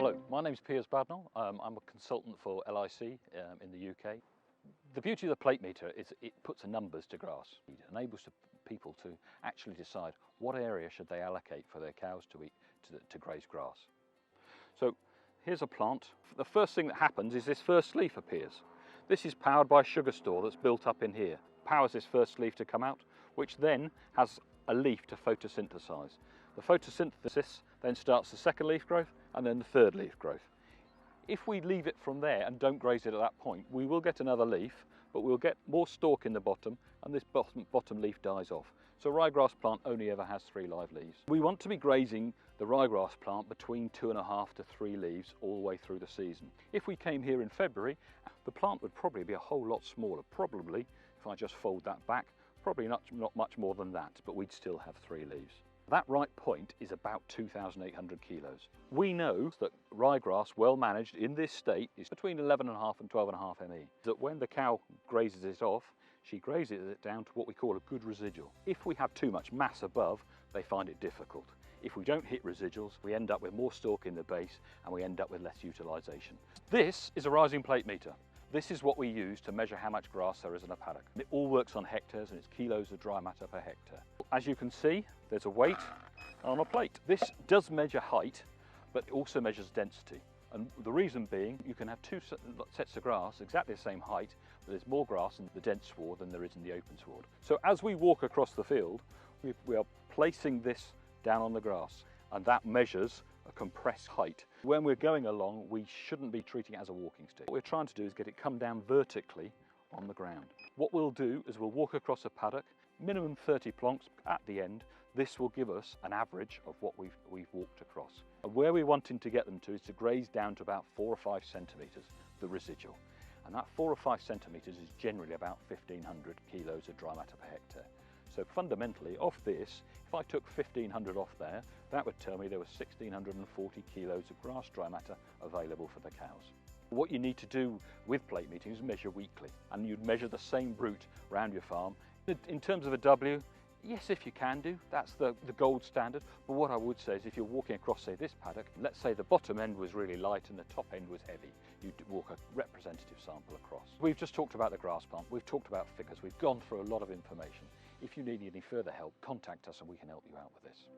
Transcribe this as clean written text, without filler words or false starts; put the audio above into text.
Hello, my name's Piers Badnell. I'm a consultant for LIC in the UK. The beauty of the plate meter is it puts numbers to grass. It enables people to actually decide what area should they allocate for their cows to eat, to graze grass. So here's a plant. The first thing that happens is this first leaf appears. This is powered by a sugar store that's built up in here. Powers this first leaf to come out, which then has a leaf to photosynthesize. The photosynthesis then starts the second leaf growth and then the third leaf growth. If we leave it from there and don't graze it at that point, we will get another leaf, but we'll get more stalk in the bottom and this bottom leaf dies off. So a ryegrass plant only ever has 3 live leaves. We want to be grazing the ryegrass plant between 2.5 to 3 leaves all the way through the season. If we came here in February, the plant would probably be a whole lot smaller. Probably, if I just fold that back, probably not much more than that, but we'd still have 3 leaves. That ripe point is about 2,800 kilos. We know that ryegrass, well managed in this state, is between 11.5 and 12.5 ME. That when the cow grazes it off, she grazes it down to what we call a good residual. If we have too much mass above, they find it difficult. If we don't hit residuals, we end up with more stalk in the base and we end up with less utilisation. This is a rising plate meter. This is what we use to measure how much grass there is in a paddock. It all works on hectares and it's kilos of dry matter per hectare. As you can see, there's a weight on a plate. This does measure height, but it also measures density. And the reason being, you can have 2 sets of grass, exactly the same height, but there's more grass in the dense sward than there is in the open sward. So as we walk across the field, we are placing this down on the grass, and that measures a compressed height. When we're going along, we shouldn't be treating it as a walking stick. What we're trying to do is get it come down vertically on the ground. What we'll do is we'll walk across a paddock, minimum 30 plonks at the end. This will give us an average of what we've walked across. And where we're wanting to get them to is to graze down to about 4 or 5 centimetres, the residual. And that 4 or 5 centimetres is generally about 1,500 kilos of dry matter per hectare. So fundamentally, off this, if I took 1,500 off there, that would tell me there was 1,640 kilos of grass dry matter available for the cows. What you need to do with plate metering is measure weekly, and you'd measure the same route around your farm. In terms of a W, yes, if you can do, that's the gold standard. But what I would say is if you're walking across, say, this paddock, let's say the bottom end was really light and the top end was heavy, you'd walk a representative sample across. We've just talked about the grass plant, we've talked about figures, we've gone through a lot of information. If you need any further help, contact us and we can help you out with this.